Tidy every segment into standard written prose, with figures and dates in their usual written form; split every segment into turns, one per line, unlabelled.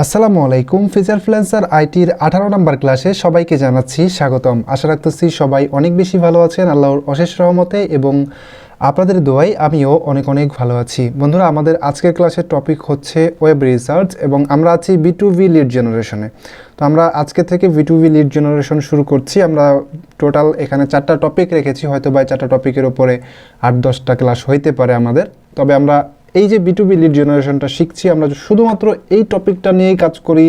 আসসালামু আলাইকুম। Feature freelancer আইটির 18 নম্বর ক্লাসে সবাইকে জানাচ্ছি স্বাগতম। আশা রাখতেছি সবাই অনেক বেশি ভালো আছেন আল্লাহর অশেষ রহমতে, এবং আপনাদের দোয়ায় আমিও অনেক অনেক ভালো আছি। বন্ধুরা, আমাদের আজকের ক্লাসের টপিক হচ্ছে ওয়েব রিসার্চ, এবং আমরা আছি B2B লিড জেনারেশনে। তো আমরা আজকে থেকে B2B লিড জেনারেশন শুরু করছি। আমরা টোটাল এখানে 4টা টপিক রেখেছি, হয়তো বা 4টা টপিকের ওপরে 8-10টা ক্লাস হইতে পারে আমাদের। তবে আমরা এই যে B2B লিড জেনারেশনটা শিখছি, আমরা শুধুমাত্র এই টপিকটা নিয়েই কাজ করি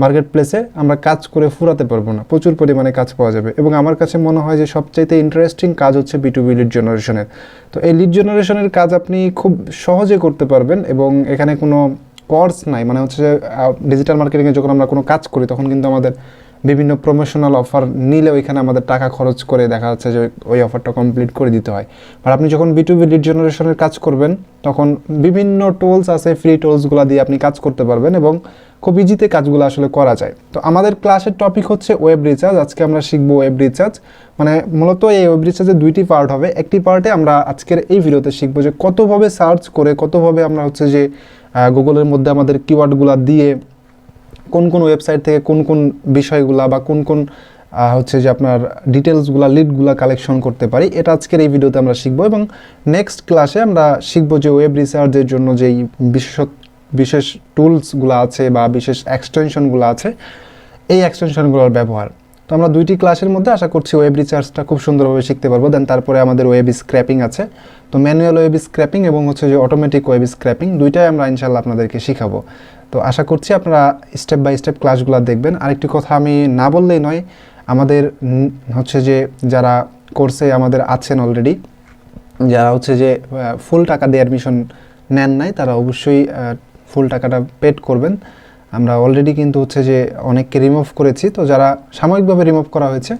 মার্কেট প্লেসে, আমরা কাজ করে ফুরাতে পারবো না, প্রচুর পরিমাণে কাজ পাওয়া যাবে। এবং আমার কাছে মনে হয় যে সবচাইতে ইন্টারেস্টিং কাজ হচ্ছে B2B লিড জেনারেশনের। তো এই লিড জেনারেশনের কাজ আপনি খুব সহজে করতে পারবেন, এবং এখানে কোনো কোর্স নাই। মানে হচ্ছে ডিজিটাল মার্কেটিংয়ে যখন আমরা কোনো কাজ করি তখন কিন্তু আমাদের বিভিন্ন প্রমোশনাল অফার নিলে ওইখানে আমাদের টাকা খরচ করে দেখা যাচ্ছে যে ওই অফারটা কমপ্লিট করে দিতে হয়। আর আপনি যখন B2B লিড জেনারেশনের কাজ করবেন তখন বিভিন্ন টুলস আছে, ফ্রি টুলসগুলো দিয়ে আপনি কাজ করতে পারবেন এবং খুব ইজিতে কাজগুলো আসলে করা যায়। তো আমাদের ক্লাসের টপিক হচ্ছে ওয়েব রিসার্চ। আজকে আমরা শিখবো ওয়েব রিসার্চ। মানে মূলত এই ওয়েব রিসার্চের 2টি পার্ট হবে। একটি পার্টে আমরা আজকের এই ভিডিওতে শিখবো যে কতভাবে সার্চ করে, কতভাবে আমরা হচ্ছে যে গুগলের মধ্যে আমাদের কিওয়ার্ডগুলো দিয়ে কোন কোন ওয়েবসাইট থেকে কোন কোন বিষয়গুলা বা কোন কোন হচ্ছে যে আপনার ডিটেলসগুলা, লিডগুলা কালেকশন করতে পারি, এটা আজকের এই ভিডিওতে আমরা শিখবো। এবং নেক্সট ক্লাসে আমরা শিখবো যে ওয়েব রিসার্চের জন্য যেই বিশেষ টুলসগুলো আছে বা বিশেষ এক্সটেনশনগুলো আছে, এই এক্সটেনশনগুলোর ব্যবহার। তো আমরা 2টি ক্লাসের মধ্যে আশা করছি ওয়েব রিসার্চটা খুব সুন্দরভাবে শিখতে পারবো। দেন তারপরে আমাদের ওয়েব স্ক্র্যাপিং আছে। তো ম্যানুয়াল ওয়েব স্ক্র্যাপিং এবং হচ্ছে যে অটোমেটিক ওয়েব স্ক্র্যাপিং, দুইটাই আমরা ইনশাল্লাহ আপনাদেরকে শিখাবো। তো আশা করছি আপনারা স্টেপ বাই স্টেপ ক্লাসগুলো দেখবেন। আরেকটি কথা আমি না বললেই নয়, আমাদের হচ্ছে যে যারা কোর্সে আমাদের আছেন অলরেডি, যারা হচ্ছে যে ফুল টাকা দিয়ে অ্যাডমিশন নেন নাই, তারা অবশ্যই ফুল টাকাটা পেড করবেন। আমরা অলরেডি কিন্তু হচ্ছে যে অনেককে রিমুভ করেছি। তো যারা সাময়িকভাবে রিমুভ করা হয়েছে,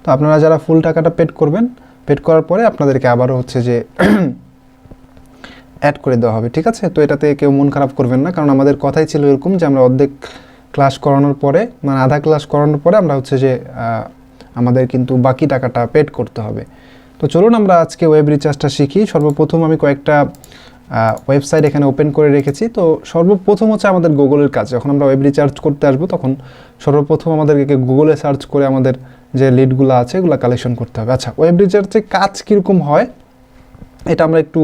তো আপনারা যারা ফুল টাকাটা পেড করবেন, পেড করার পরে আপনাদেরকে আবারও হচ্ছে যে অ্যাড করে দেওয়া হবে, ঠিক আছে? তো এটাতে কেউ মন খারাপ করবেন না, কারণ আমাদের কথাই ছিল এরকম যে আমরা অর্ধেক ক্লাস করানোর পরে, মানে আধা ক্লাস করানোর পরে আমরা হচ্ছে যে আমাদের কিন্তু বাকি টাকাটা পেড করতে হবে। তো চলুন আমরা আজকে ওয়েব রিসার্চটা শিখি। সর্বপ্রথম আমি কয়েকটা ওয়েবসাইট এখানে ওপেন করে রেখেছি। তো সর্বপ্রথম হচ্ছে আমাদের গুগলের কাজ। যখন আমরা ওয়েব রিসার্চ করতে আসবো তখন সর্বপ্রথম আমাদেরকে গুগলে সার্চ করে আমাদের যে লিডগুলো আছে এগুলো কালেকশন করতে হবে। আচ্ছা, ওয়েব রিসার্চে কাজ কীরকম হয় এটা আমরা একটু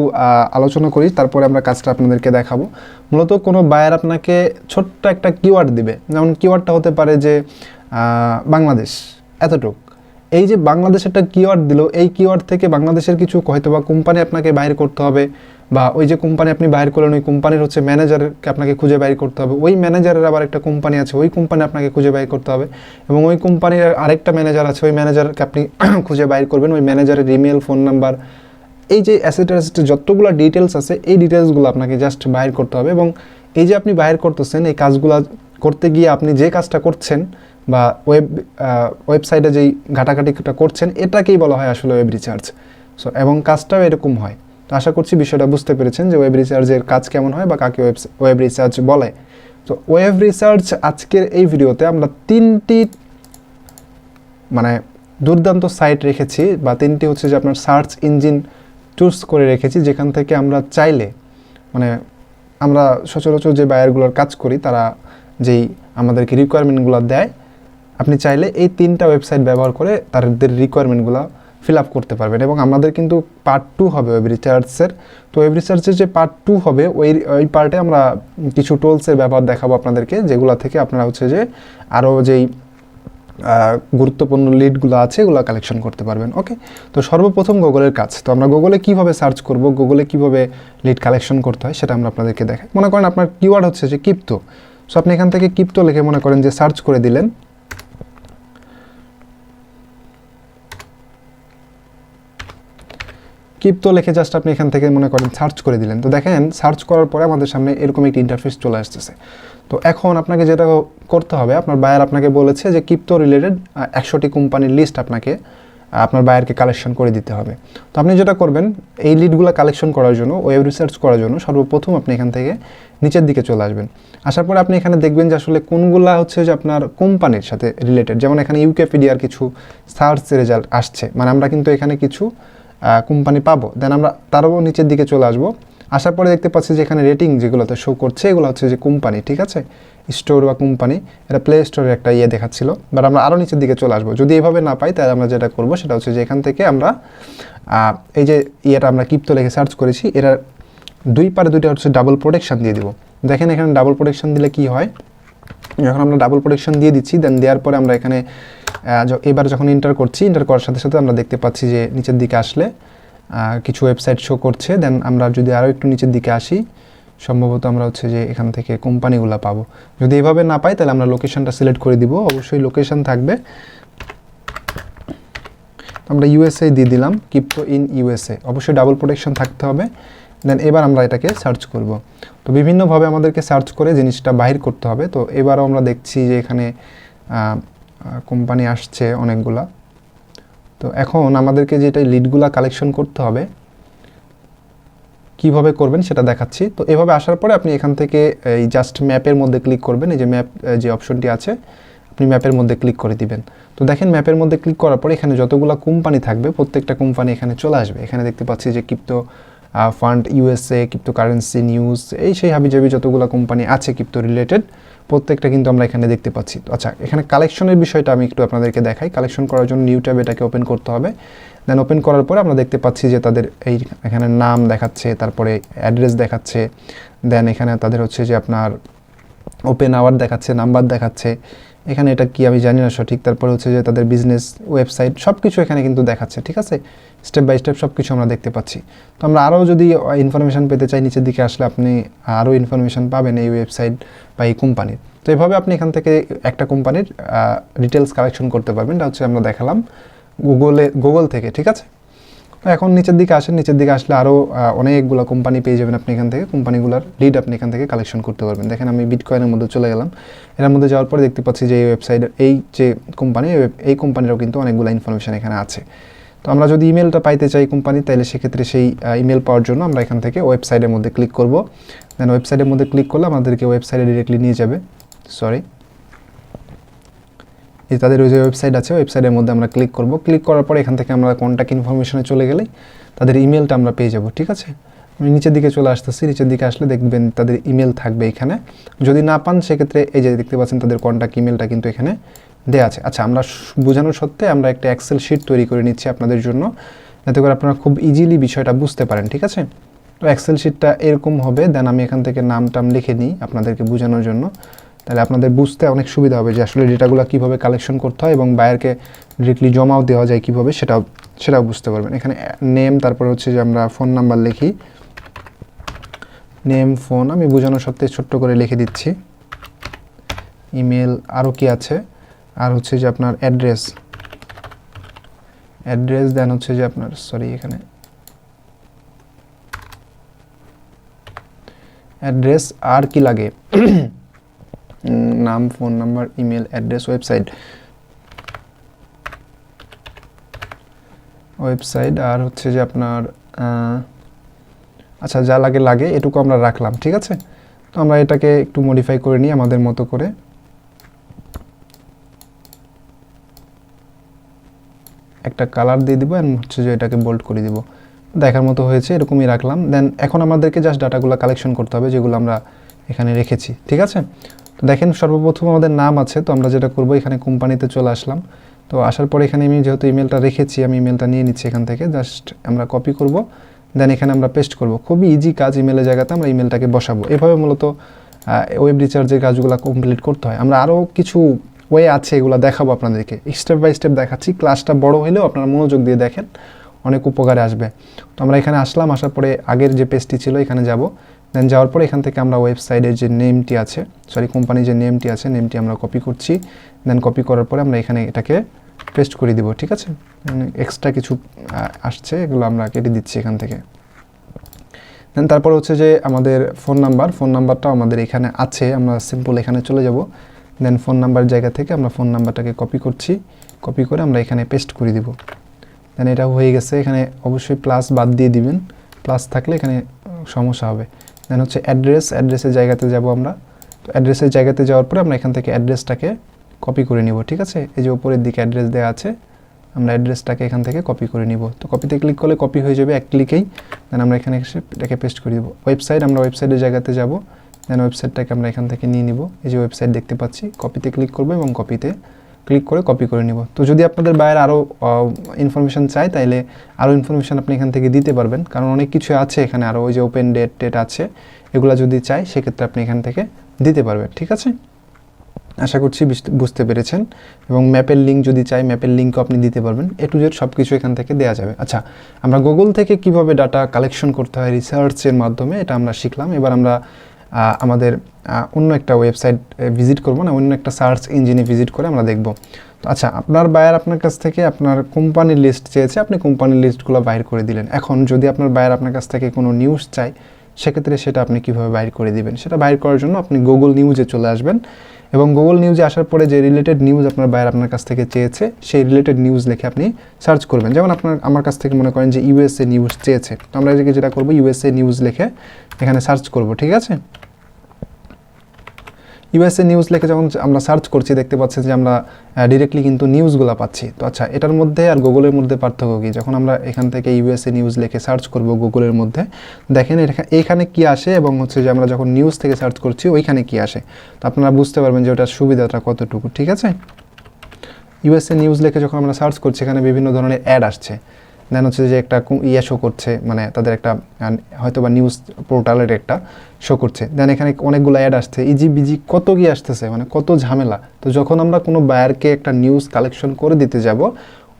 আলোচনা করি, তারপরে আমরা কাজটা আপনাদেরকে দেখাবো। মূলত কোনো বায়ার আপনাকে ছোট্ট একটা কিওয়ার্ড দিবে, যেমন কিওয়ার্ডটা হতে পারে যে বাংলাদেশ এতটুক। এই যে বাংলাদেশ একটা কিওয়ার্ড দিল, এই কিওয়ার্ড থেকে বাংলাদেশের কিছু হয়তো বা কোম্পানি আপনাকে বাইর করতে হবে, বা ওই যে কোম্পানি আপনি বাইর করলেন ওই কোম্পানির হচ্ছে ম্যানেজারকে আপনাকে খুঁজে বাইর করতে হবে। ওই ম্যানেজারের আবার একটা কোম্পানি আছে, ওই কোম্পানি আপনাকে খুঁজে বাইর করতে হবে, এবং ওই কোম্পানির আরেকটা ম্যানেজার আছে, ওই ম্যানেজারকে আপনি খুঁজে বাইর করবেন। ওই ম্যানেজারের ইমেল, ফোন নাম্বার, এই যে অ্যাসেটের যতগুলো ডিটেলস আছে এই ডিটেলসগুলো আপনাকে জাস্ট বাইর করতে হবে। এবং এই যে আপনি বাইর করতেছেন, এই কাজগুলো করতে গিয়ে আপনি যে কাজটা করছেন বা ওয়েবসাইটে যেই ঘাটাঘাটিটা করছেন, এটাকেই বলা হয় আসলে ওয়েব রিসার্চ। সো এবং কাজটাও এরকম হয়। তো আশা করছি বিষয়টা বুঝতে পেরেছেন যে ওয়েব রিসার্চের কাজ কেমন হয় বা কাকে ওয়েব রিসার্চ বলে। তো ওয়েব রিসার্চ আজকের এই ভিডিওতে আমরা 3টি মানে দুর্দান্ত সাইট রেখেছি, বা 3টি হচ্ছে যে আপনার সার্চ ইঞ্জিন চুজ করে রেখেছি, যেখান থেকে আমরা চাইলে, মানে আমরা সচরাচর যে বায়ারগুলোর কাজ করি তারা যেই আমাদেরকে রিকোয়ারমেন্টগুলো দেয়, আপনি চাইলে এই 3টা ওয়েবসাইট ব্যবহার করে তাদের রিকোয়ারমেন্টগুলো ফিল আপ করতে পারবেন। এবং আমাদের কিন্তু পার্ট 2 হবে ওয়েব রিসার্চের। তো ওয়েব রিসার্চের যে পার্ট 2 হবে ওই পার্টে আমরা কিছু টুলসের ব্যবহার দেখাবো আপনাদেরকে, যেগুলো থেকে আপনারা হচ্ছে যে আরও যেই গুরুত্বপূর্ণ লিডগুলো আছে এগুলো কালেকশন করতে পারবেন। ওকে, তো সর্বপ্রথম গুগলের কাজ। তো আমরা গুগলে কীভাবে সার্চ করব, গুগলে কীভাবে লিড কালেকশন করতে হয় সেটা আমরা আপনাদেরকে দেখাই। মনে করেন আপনার কিওয়ার্ড হচ্ছে যে ক্রিপ্টো। সো আপনি এখান থেকে ক্রিপ্টো লিখে মনে করেন যে সার্চ করে দিলেন। ক্রিপ্টো লিখে জাস্ট আপনি এখান থেকে মনে করেন সার্চ করে দিলেন। তো দেখেন সার্চ করার পরে আমাদের সামনে এরকম একটি ইন্টারফেস চলে আসতেছে। তো এখন আপনাকে যেটা করতে হবে, আপনার বায়ার আপনাকে বলেছে যে ক্রিপ্টো রিলেটেড 100টি কোম্পানির লিস্ট আপনাকে আপনার বায়ারকে কালেকশন করে দিতে হবে। তো আপনি যেটা করবেন, এই লিডগুলো কালেকশন করার জন্য, ওয়েব রিসার্চ করার জন্য সর্বপ্রথম আপনি এখান থেকে নিচের দিকে চলে আসবেন। আসার পরে আপনি এখানে দেখবেন যে আসলে কোনগুলা হচ্ছে যে আপনার কোম্পানির সাথে রিলেটেড। যেমন এখানে ইউকেপিডিয়ার কিছু সার্চ রেজাল্ট আসছে, মানে আমরা কিন্তু এখানে কিছু কোম্পানি পাবো। দেন আমরা তারও নিচের দিকে চলে আসবো, আসার পরে দেখতে পাচ্ছি যে এখানে রেটিং যেগুলোতে শো করছে এগুলো হচ্ছে যে কোম্পানি, ঠিক আছে, স্টোর বা কোম্পানি, এটা প্লে স্টোরের একটা দেখাচ্ছিল। বাট আমরা আরও নিচের দিকে চলে আসবো। যদি এভাবে না পাই তাহলে আমরা যেটা করবো সেটা হচ্ছে যে এখান থেকে আমরা এই যে আমরা ক্রিপ্টো লিখে সার্চ করেছি, এরা দুই পারে দুইটা হচ্ছে ডাবল প্রোটেকশন দিয়ে দিব। দেখেন এখানে ডাবল প্রোটেকশন দিলে কি হয়, যখন আমরা ডাবল প্রোটেকশন দিয়ে দিচ্ছি দেন দেওয়ার পরে আমরা এখানে এবার যখন এন্টার করছি, এন্টার করার সাথে সাথে আমরা দেখতে পাচ্ছি যে নিচের দিকে আসলে কিছু ওয়েবসাইট শো করছে। দেন আমরা যদি আরও একটু নিচের দিকে আসি, সম্ভবত আমরা হচ্ছে যে এখান থেকে কোম্পানিগুলো পাবো। যদি এভাবে না পাই তাহলে আমরা লোকেশনটা সিলেক্ট করে দিব, অবশ্যই লোকেশন থাকবে। আমরা ইউএসএ দিয়ে দিলাম, ক্রিপ্টো ইন ইউএসএ, অবশ্যই ডাবল প্রোটেকশন থাকতে হবে। দেন এবার আমরা এটাকে সার্চ করব। তো বিভিন্নভাবে আমাদেরকে সার্চ করে জিনিসটা বাহির করতে হবে। তো এবারও আমরা দেখছি যে এখানে কোম্পানি আসছে অনেকগুলা। তো এখন আমাদেরকে যেটা লিডগুলা কালেকশন করতে হবে, কিভাবে করবেন সেটা দেখাচ্ছি। তো এভাবে আসার পরে আপনি এখান থেকে এই জাস্ট ম্যাপের মধ্যে ক্লিক করবেন, এই যে ম্যাপ যে অপশনটি আছে আপনি ম্যাপের মধ্যে ক্লিক করে দিবেন। তো দেখেন ম্যাপের মধ্যে ক্লিক করার পরে এখানে যতগুলো কোম্পানি থাকবে প্রত্যেকটা কোম্পানি এখানে চলে আসবে। এখানে দেখতে পাচ্ছি যে crypto fund USA, crypto currency news, এই সেই হাবিজাবি যতগুলো কোম্পানি আছে ক্রিপ্টো রিলেটেড প্রত্যেকটা কিন্তু আমরা এখানে দেখতে পাচ্ছি। তো আচ্ছা, এখানে কালেকশনের বিষয়টা আমি একটু আপনাদেরকে দেখাই। কালেকশন করার জন্য নিউ ট্যাব এটাকে ওপেন করতে হবে। দেন ওপেন করার পরে আমরা দেখতে পাচ্ছি যে তাদের এখানে নাম দেখাচ্ছে, তারপরে অ্যাড্রেস দেখাচ্ছে, দেন এখানে তাদের হচ্ছে যে আপনার ওপেন আওয়ার দেখাচ্ছে, নাম্বার দেখাচ্ছে, এখানে এটা কি আমি জানি না সঠিক। তারপরে হচ্ছে যে তাদের বিজনেস ওয়েবসাইট সব কিছু এখানে কিন্তু দেখাচ্ছে, ঠিক আছে, স্টেপ বাই স্টেপ সব কিছু আমরা দেখতে পাচ্ছি। তো আমরা আরও যদি ইনফরমেশান পেতে চাই নিচের দিকে আসলে আপনি আরও ইনফরমেশান পাবেন এই ওয়েবসাইট বা এই কোম্পানির। তো এইভাবে আপনি এখান থেকে একটা কোম্পানির ডিটেলস কালেকশন করতে পারবেন। এটা হচ্ছে আমরা দেখালাম গুগল থেকে, ঠিক আছে। তো এখন নিচের দিকে আসেন, নিচের দিকে আসলে আরও অনেকগুলো কোম্পানি পেয়ে যাবেন আপনি এখান থেকে। কোম্পানিগুলোর লিড আপনি এখান থেকে কালেকশন করতে পারবেন। দেখেন আমি বিটকয়েনের মধ্যে চলে গেলাম, এর মধ্যে যাওয়ার পরে দেখতে পাচ্ছি যে এই ওয়েবসাইটের এই যে কোম্পানি, এই কোম্পানিরও কিন্তু অনেকগুলো ইনফরমেশান এখানে আছে। তো আমরা যদি ইমেলটা পাইতে চাই কোম্পানি, তাহলে সেক্ষেত্রে সেই ইমেল পাওয়ার জন্য আমরা এখান থেকে ওয়েবসাইটের মধ্যে ক্লিক করব। দেন ওয়েবসাইটের মধ্যে ক্লিক করলে আমাদেরকে ওয়েবসাইটে ডিরেক্টলি নিয়ে যাবে। এই তাদের ওই যে ওয়েবসাইট আছে, ওয়েবসাইটের মধ্যে আমরা ক্লিক করব। ক্লিক করার পরে এখান থেকে আমরা কন্ট্যাক্ট ইনফরমেশনে চলে গেলেই তাদের ইমেলটা আমরা পেয়ে যাব, ঠিক আছে। আমি নিচের দিকে চলে আসতেছি, নিচের দিকে আসলে দেখবেন তাদের ইমেল থাকবে এখানে। যদি না পান সেক্ষেত্রে এই যে দেখতে পাচ্ছেন তাদের কন্ট্যাক্ট ইমেলটা কিন্তু এখানে দেওয়া আছে। আচ্ছা, আমরা বোঝানোর সত্ত্বে আমরা একটা এক্সেল শিট তৈরি করে নিচ্ছি আপনাদের জন্য, যাতে করে আপনারা খুব ইজিলি বিষয়টা বুঝতে পারেন, ঠিক আছে। তো এক্সেল শিটটা এরকম হবে। দেন আমি এখান থেকে নাম টাম লিখে নিই আপনাদেরকে বোঝানোর জন্য, তাহলে আপনাদের বুঝতে অনেক সুবিধা হবে যে আসলে ডেটাগুলো কীভাবে কালেকশন করতে হয় এবং বায়ারকে ডিরেক্টলি জমাও দেওয়া যায় কীভাবে, সেটাও বুঝতে পারবেন। এখানে নেম, তারপরে হচ্ছে যে আমরা ফোন নাম্বার লিখি, নেম ফোন আমি বোঝানোর সত্ত্বে ছোট্ট করে লিখে দিচ্ছি। ইমেল, আরও কি আছে, আর হচ্ছে যে আপনার অ্যাড্রেস, দেন হচ্ছে যে আপনার এখানে অ্যাড্রেস, আর কি লাগে নাম, phone number, email, address, website, আর হচ্ছে যে আপনার আচ্ছা যা লাগে এটুকু আমরা রাখলাম, ঠিক আছে। তো আমরা এটাকে একটু মডিফাই করে নিই আমাদের মতো করে। একটা কালার দিয়ে দিব এবং হচ্ছে যে এটাকে বোল্ড করে দিব, দেখার মতো হয়েছে, এরকমই রাখলাম। দেন এখন আমাদেরকে জাস্ট ডাটাগুলো কালেকশন করতে হবে যেগুলো আমরা এখানে রেখেছি, ঠিক আছে। তো দেখেন সর্বপ্রথম আমাদের নাম আছে, তো আমরা যেটা করব এখানে কোম্পানিতে চলে আসলাম। তো আসার পরে এখানে আমি যেহেতু ইমেলটা রেখেছি, আমি ইমেলটা নিয়ে নিচ্ছি এখান থেকে, জাস্ট আমরা কপি করব, দেন এখানে আমরা পেস্ট করব। খুবই ইজি কাজ, ইমেলের জায়গাতে আমরা ইমেলটাকে বসাবো। এভাবে মূলত ওয়েব রিসার্চের কাজগুলো কমপ্লিট করতে হয়। আমরা আরও কিছু ওয়ে আছে, এগুলো দেখাবো আপনাদেরকে, স্টেপ বাই স্টেপ দেখাচ্ছি। ক্লাসটা বড় হলেও আপনারা মনোযোগ দিয়ে দেখেন, অনেক উপকারে আসবে। তো আমরা এখানে আসলাম, আসার পরে আগের যে পেজটি ছিল এখানে যাব। দেন যাওয়ার পরে এখান থেকে আমরা ওয়েবসাইটের যে নেমটি আছে, কোম্পানির যে নেমটি আছে, নেমটি আমরা কপি করছি। দেন কপি করার পরে আমরা এখানে এটাকে পেস্ট করে দিব, ঠিক আছে। এক্সট্রা কিছু আসছে, এগুলো আমরা কেটে দিচ্ছি এখান থেকে। দেন তারপর হচ্ছে যে আমাদের ফোন নাম্বারটাও আমাদের এখানে আছে, আমরা সিম্পল এখানে চলে যাব। দেন ফোন নাম্বার জায়গা থেকে আমরা ফোন নাম্বারটাকে কপি করছি, কপি করে আমরা এখানে পেস্ট করে দিব। দেন এটা হয়ে গেছে। এখানে অবশ্যই প্লাস বাদ দিয়ে দিবেন, প্লাস থাকলে এখানে সমস্যা হবে। দেন হচ্ছে অ্যাড্রেসের জায়গাতে যাব আমরা। তো অ্যাড্রেসের জায়গাতে যাওয়ার পরে আমরা এখান থেকে অ্যাড্রেসটাকে কপি করে নিব, ঠিক আছে। এই যে উপরের দিকে অ্যাড্রেস দেওয়া আছে, আমরা অ্যাড্রেসটাকে এখান থেকে কপি করে নিব। তো কপিতে ক্লিক করলে কপি হয়ে যাবে এক ক্লিকেই। দেন আমরা এখানে এসে এটাকে পেস্ট করে দিব। ওয়েবসাইট, আমরা ওয়েবসাইটের জায়গাতে যাব। দেন ওয়েবসাইটটাকে আমরা এখান থেকে নিয়ে নিব। এই যে ওয়েবসাইট দেখতে পাচ্ছি, কপিতে ক্লিক করব এবং কপিতে ক্লিক করে কপি করে নিব। তো যদি আপনাদের বায়ার আরও ইনফরমেশান চায় তাইলে আরও ইনফরমেশান আপনি এখান থেকে দিতে পারবেন, কারণ অনেক কিছু আছে এখানে আরও, ওই যে ওপেন ডেট আছে, এগুলো যদি চাই সেক্ষেত্রে আপনি এখান থেকে দিতে পারবেন। ঠিক আছে, আশা করছি বুঝতে পেরেছেন। এবং ম্যাপের লিঙ্ক যদি চাই, ম্যাপের লিঙ্কও আপনি দিতে পারবেন। এ টু জেড সব কিছু এখান থেকে দেওয়া যাবে। আচ্ছা, আমরা গুগল থেকে কিভাবে ডাটা কালেকশন করতে হয় রিসার্চের মাধ্যমে, এটা আমরা শিখলাম। এবার আমরা আমাদের অন্য একটা ওয়েবসাইট ভিজিট করব না, অন্য একটা সার্চ ইঞ্জিনে ভিজিট করে আমরা দেখব। তো আচ্ছা, আপনার বায়ার আপনার কাছ থেকে আপনার কোম্পানির লিস্ট চেয়েছে, আপনি কোম্পানির লিস্টগুলো বাইর করে দিলেন। এখন যদি আপনার বায়ার আপনার কাছ থেকে কোনো নিউজ চাই, সেক্ষেত্রে সেটা আপনি কীভাবে বাইর করে দিবেন? সেটা বাইর করার জন্য আপনি গুগল নিউজে চলে আসবেন এবং গুগল নিউজে আসার পরে যে রিলেটেড নিউজ আপনার বায়ার আপনার কাছ থেকে চেয়েছে, সেই রিলেটেড নিউজ লিখে আপনি সার্চ করবেন। যেমন আমার কাছ থেকে মনে করেন যে ইউএসএ নিউজ চেয়েছে, তো আমরা যেটা করবো, ইউএসএ নিউজ লিখে এখানে সার্চ করব। ঠিক আছে, ইউএসএ নিউজ লিখে যখন আমরা সার্চ করছি, দেখতে পাচ্ছি যে আমরা ডিরেক্টলি কিন্তু নিউজগুলো পাচ্ছি। তো আচ্ছা, এটার মধ্যে আর গুগলের মধ্যে পার্থক্য কী? যখন আমরা এখান থেকে ইউএসএ নিউজ লিখে সার্চ করব গুগলের মধ্যে, দেখেন এখানে কি আসে এবং হচ্ছে যে আমরা যখন নিউজ থেকে সার্চ করছি ওইখানে কি আসে, তো আপনারা বুঝতে পারবেন যে ওটার সুবিধাটা কতটুকু। ঠিক আছে, ইউএসএ নিউজ লিখে যখন আমরা সার্চ করছি, এখানে বিভিন্ন ধরনের অ্যাড আসছে। দেন হচ্ছে যে একটা শো করছে, মানে তাদের একটা হয়তো বা নিউজ পোর্টালের একটা শো করছে। দেন এখানে অনেকগুলো অ্যাড আসছে, বিজি কত কি আসতেছে, মানে কত ঝামেলা। তো যখন আমরা কোনো বায়ারকে একটা নিউজ কালেকশন করে দিতে যাব,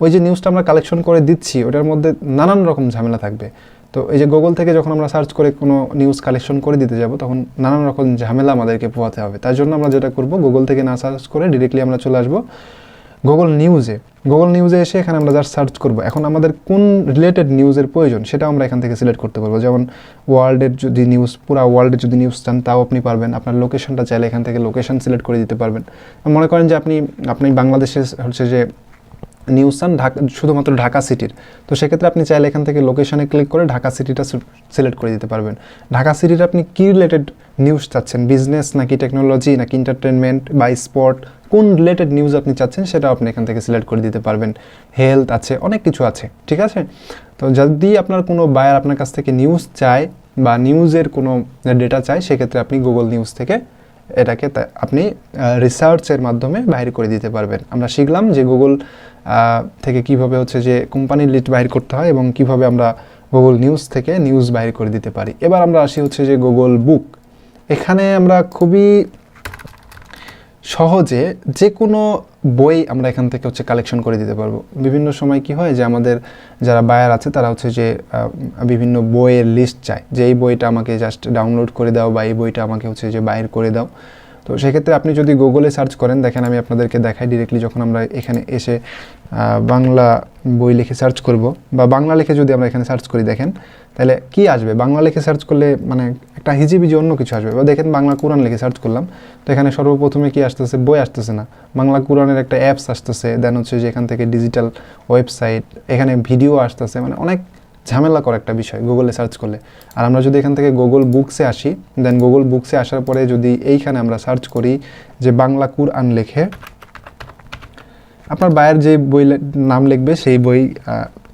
ওই যে নিউজটা আমরা কালেকশন করে দিচ্ছি ওটার মধ্যে নানান রকম ঝামেলা থাকবে। তো এই যে গুগল থেকে যখন আমরা সার্চ করে কোনো নিউজ কালেকশন করে দিতে যাব, তখন নানান রকম ঝামেলা আমাদেরকে পোহাতে হবে। তার জন্য আমরা যেটা করব, গুগল থেকে না সার্চ করে ডিরেক্টলি আমরা চলে আসবো গুগল নিউজে এসে এখানে আমরা জাস্ট সার্চ করব। এখন আমাদের কোন রিলেটেড নিউজের প্রয়োজন সেটা আমরা এখান থেকে সিলেক্ট করতে পারবো। যেমন ওয়ার্ল্ডের যদি নিউজ, পুরো ওয়ার্ল্ডের যদি নিউজ চান তাও আপনি পারবেন। আপনার লোকেশনটা চাইলে এখান থেকে লোকেশন সিলেক্ট করে দিতে পারবেন। মনে করেন যে আপনি বাংলাদেশে হচ্ছে যে নিউজ চান শুধুমাত্র ঢাকা সিটির, তো সেক্ষেত্রে আপনি চাইলে এখান থেকে লোকেশনে ক্লিক করে ঢাকা সিটিটা সিলেক্ট করে দিতে পারবেন। ঢাকা সিটির আপনি কী রিলেটেড নিউজ চাচ্ছেন, বিজনেস নাকি টেকনোলজি নাকি এন্টারটেনমেন্ট বা স্পোর্ট, কোন রিলেটেড নিউজ আপনি চাচ্ছেন সেটা আপনি এখান থেকে সিলেক্ট করে দিতে পারবেন। হেলথ আছে, অনেক কিছু আছে। ঠিক আছে, তো যদি আপনার কোনো বায়ার আপনার কাছ থেকে নিউজ চায় বা নিউজের কোনো ডেটা চায়, সেক্ষেত্রে আপনি গুগল নিউজ থেকে এটাকে আপনি রিসার্চের মাধ্যমে বাইর করে দিতে পারবেন। আমরা শিখলাম যে গুগল থেকে কিভাবে হচ্ছে যে কোম্পানির লিস্ট বাইর করতে হয় এবং কিভাবে আমরা গুগল নিউজ থেকে নিউজ বাইর করে দিতে পারি। এবার আমরা আসি হচ্ছে যে গুগল বুক। এখানে আমরা খুবই সহজে যে কোনো বই আমরা এখান থেকে হচ্ছে কালেকশন করে দিতে পারবো। বিভিন্ন সময় কি হয় যে আমাদের যারা বায়ার আছে তারা হচ্ছে যে বিভিন্ন বইয়ের লিস্ট চায়, যে এই বইটা আমাকে জাস্ট ডাউনলোড করে দাও বা এই বইটা আমাকে হচ্ছে যে বাইর করে দাও। তো সেক্ষেত্রে আপনি যদি গুগলে সার্চ করেন, দেখেন আমি আপনাদেরকে দেখাই ডিরেক্টলি, যখন আমরা এখানে এসে বাংলা বই লিখে সার্চ করব বা বাংলা লিখে যদি আমরা এখানে সার্চ করি, দেখেন তাহলে কি আসবে। বাংলা লিখে সার্চ করলে মানে একটা হিজিবিজি অন্য কিছু আসবে। বা দেখেন বাংলা কোরআন লিখে সার্চ করলাম, তো এখানে সর্বপ্রথমে কি আসতেছে, বই আসতেছে না, বাংলা কোরআনের একটা অ্যাপস আসতেছে। দেন হচ্ছে যে এখান থেকে ডিজিটাল ওয়েবসাইট, এখানে ভিডিও আসতেছে, মানে অনেক ঝামেলা করা একটা বিষয় গুগলে সার্চ করলে। আর আমরা যদি এখান থেকে গুগল বুকসে আসি, দেন গুগল বুকসে আসার পরে যদি এইখানে আমরা সার্চ করি যে বাংলা কুরআন লেখে, আপনার বায়ের যে বই নাম লিখবে সেই বই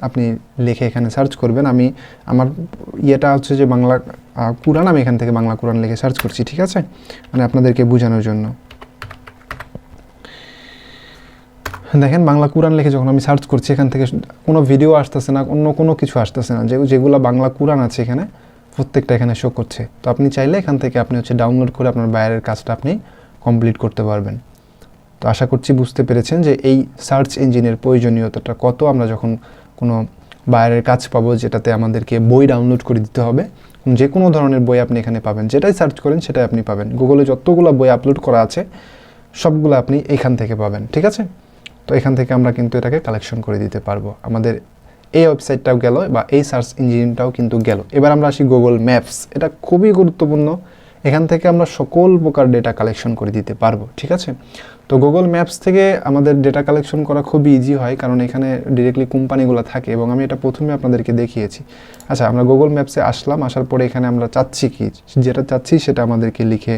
আপনি লিখে এখানে সার্চ করবেন। আমার ইয়েটা হচ্ছে যে বাংলা কুরআন, আমি এখান থেকে বাংলা কুরআন লিখে সার্চ করছি। ঠিক আছে, মানে আপনাদেরকে বোঝানোর জন্য। দেখেন বাংলা কুরআন লিখে যখন আমি সার্চ করছি, এখান থেকে কোনো ভিডিও আসতেছে না, অন্য কোনো কিছু আসতেছে না, যেগুলো বাংলা কুরআন আছে এখানে প্রত্যেকটা এখানে শো করছে। তো আপনি চাইলে এখান থেকে আপনি হচ্ছে ডাউনলোড করে আপনার বাইরের কাজটা আপনি কমপ্লিট করতে পারবেন। তো আশা করছি বুঝতে পেরেছেন যে এই সার্চ ইঞ্জিনের প্রয়োজনীয়তাটা কত। আমরা যখন কোনো বাইরের কাজ পাবো যেটাতে আমাদেরকে বই ডাউনলোড করে দিতে হবে, যে কোনো ধরনের বই আপনি এখানে পাবেন, যেটাই সার্চ করেন সেটাই আপনি পাবেন। গুগলে যতগুলো বই আপলোড করা আছে সবগুলো আপনি এখান থেকে পাবেন। ঠিক আছে, তো এখান থেকে আমরা কিন্তু এটাকে কালেকশন করে দিতে পারবো। আমাদের এই ওয়েবসাইটটাও গেল বা এই সার্চ ইঞ্জিনটাও কিন্তু গেল। এবার আমরা আসি গুগল ম্যাপস। এটা খুবই গুরুত্বপূর্ণ, এখান থেকে আমরা সকল প্রকার ডেটা কালেকশন করে দিতে পারবো। ঠিক আছে, তো গুগল ম্যাপস থেকে আমাদের ডেটা কালেকশন করা খুবই ইজি হয়, কারণ এখানে ডিরেক্টলি কোম্পানিগুলো থাকে এবং আমি এটা প্রথমে আপনাদেরকে দেখিয়েছি। আচ্ছা, আমরা গুগল ম্যাপসে আসলাম, আসার পরে এখানে আমরা চাচ্ছি কি, যেটা চাচ্ছি সেটা আমাদেরকে লিখে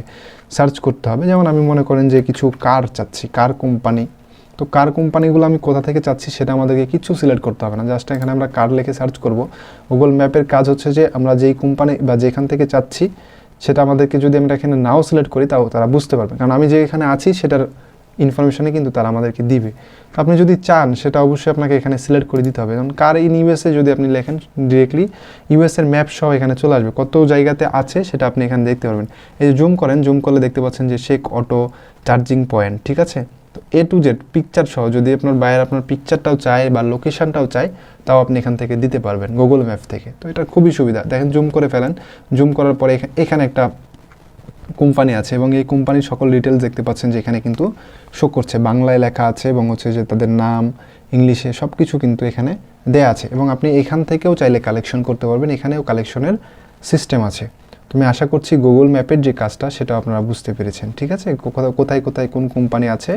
সার্চ করতে হবে। যেমন আমি মনে করেন যে কিছু কার চাচ্ছি, কার কোম্পানি, তো কার কোম্পানিগুলো আমি কোথা থেকে চাচ্ছি সেটা আমাদেরকে কিছু সিলেক্ট করতে হবে না, জাস্ট এখানে আমরা কার লিখে সার্চ করব। গুগল ম্যাপের কাজ হচ্ছে যে আমরা যেই কোম্পানি বা যেখান থেকে চাচ্ছি সেটা আমাদেরকে যদি আমরা এখানে নাও সিলেক্ট করি তাও তারা বুঝতে পারবে, কারণ আমি যে এখানে আছি সেটার ইনফরমেশনে কিন্তু তারা আমাদেরকে দিবে। তো আপনি যদি চান সেটা অবশ্যই আপনাকে এখানে সিলেক্ট করে দিতে হবে। কারণ কার ইন ইউএসএ যদি আপনি লেখেন ডিরেক্টলি ইউএসএর ম্যাপ সহ এখানে চলে আসবে, কত জায়গাতে আছে সেটা আপনি এখানে দেখতে পারবেন। এই যে জুম করেন, জুম করলে দেখতে পাচ্ছেন যে শেখ অটো চার্জিং পয়েন্ট, ঠিক আছে। তো A to Z পিকচার সহ যদি আপনার বায়ার আপনার পিকচারটাও চায় বা লোকেশানটাও চায় তাও আপনি এখান থেকে দিতে পারবেন গুগল ম্যাপ থেকে। তো এটা খুবই সুবিধা। দেখেন জুম করে ফেলেন, জুম করার পরে এখানে একটা কোম্পানি আছে এবং এই কোম্পানির সকল ডিটেলস দেখতে পাচ্ছেন যে এখানে কিন্তু শো করছে, বাংলায় লেখা আছে এবং হচ্ছে যে তাদের নাম ইংলিশে সব কিছু কিন্তু এখানে দেয়া আছে এবং আপনি এখান থেকেও চাইলে কালেকশন করতে পারবেন, এখানেও কালেকশনের সিস্টেম আছে। তো আমি আশা করছি গুগল ম্যাপের যে কাজটা সেটা আপনারা বুঝতে পেরেছেন, ঠিক আছে। কোথায় কোথায় কোন কোম্পানি আছে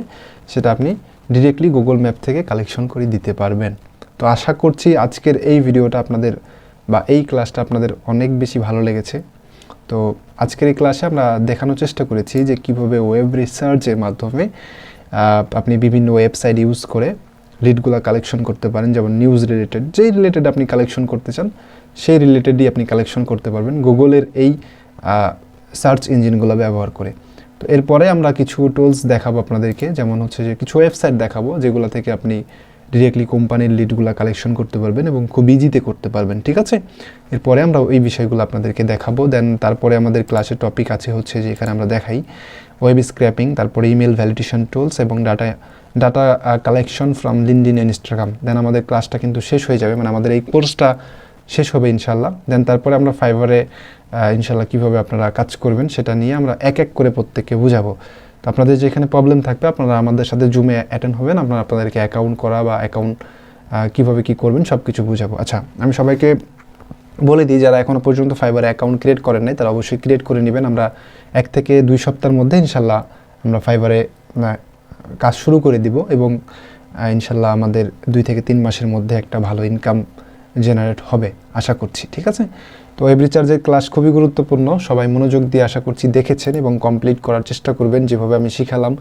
সেটা আপনি ডিরেক্টলি গুগল ম্যাপ থেকে কালেকশন করে দিতে পারবেন। তো আশা করছি আজকের এই ভিডিওটা আপনাদের বা এই ক্লাসটা আপনাদের অনেক বেশি ভালো লেগেছে। তো আজকের এই ক্লাসে আমরা দেখানোর চেষ্টা করেছি যে কীভাবে ওয়েব রিসার্চের মাধ্যমে আপনি বিভিন্ন ওয়েবসাইট ইউজ করে লিডগুলো কালেকশন করতে পারেন, যেমন নিউজ রিলেটেড, যেই রিলেটেড আপনি কালেকশন করতে চান সেই রিলেটেডই আপনি কালেকশন করতে পারবেন গুগলের এই সার্চ ইঞ্জিনগুলো ব্যবহার করে। তো এরপরে আমরা কিছু টুলস দেখাবো আপনাদেরকে, যেমন হচ্ছে যে কিছু ওয়েবসাইট দেখাবো যেগুলো থেকে আপনি ডিরেক্টলি কোম্পানির লিডগুলো কালেকশন করতে পারবেন এবং খুব ইজিতে করতে পারবেন, ঠিক আছে। এরপরে আমরা এই বিষয়গুলো আপনাদেরকে দেখাবো। দেন তারপরে আমাদের ক্লাসের টপিক আছে হচ্ছে যে এখানে আমরা দেখাই ওয়েব স্ক্র্যাপিং, তারপরে ইমেল ভ্যালিডেশন টুলস এবং data collection from LinkedIn and Instagram. Then আমাদের ক্লাসটা কিন্তু শেষ হয়ে যাবে, মানে আমাদের এই কোর্সটা শেষ হবে ইনশাল্লাহ। দেন তারপরে আমরা ফাইবারে ইনশাল্লাহ কীভাবে আপনারা কাজ করবেন সেটা নিয়ে আমরা এক এক করে প্রত্যেককে বুঝাবো। তো আপনাদের যেখানে প্রবলেম থাকবে আপনারা আমাদের সাথে জুমে অ্যাটেন্ড হবেন, আপনাদেরকে অ্যাকাউন্ট করা বা অ্যাকাউন্ট কীভাবে কী করবেন সব কিছু বুঝাবো। আচ্ছা, আমি সবাইকে বলে দিই যারা এখনও পর্যন্ত ফাইবারে অ্যাকাউন্ট ক্রিয়েট করেন নাই তারা অবশ্যই ক্রিয়েট করে নেবেন। আমরা 1 থেকে 2 সপ্তাহের মধ্যে ইনশাল্লাহ আমরা ফাইবারে কাজ শুরু করে দিব এবং ইনশাল্লাহ আমাদের 2 থেকে 3 মাসের মধ্যে একটা ভালো ইনকাম জেনারেট হবে আশা করছি, ঠিক আছে। তো ওয়েব রিসার্চের ক্লাস খুবই গুরুত্বপূর্ণ, সবাই মনোযোগ দিয়ে আশা করছি দেখেছেন এবং কমপ্লিট করার চেষ্টা করবেন যেভাবে আমি শিখালাম।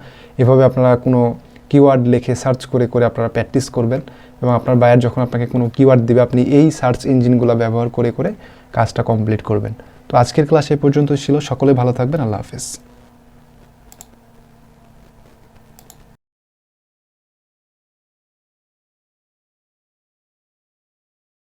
এভাবে আপনারা কোনো কিওয়ার্ড লিখে সার্চ করে করে আপনারা প্র্যাকটিস করবেন এবং আপনার বায়ার যখন আপনাকে কোনো কিওয়ার্ড দেবে আপনি এই সার্চ ইঞ্জিনগুলো ব্যবহার করে করে কাজটা কমপ্লিট করবেন। তো আজকের ক্লাস এই পর্যন্ত ছিল, সকলে ভালো থাকবেন, আল্লাহ হাফেজ।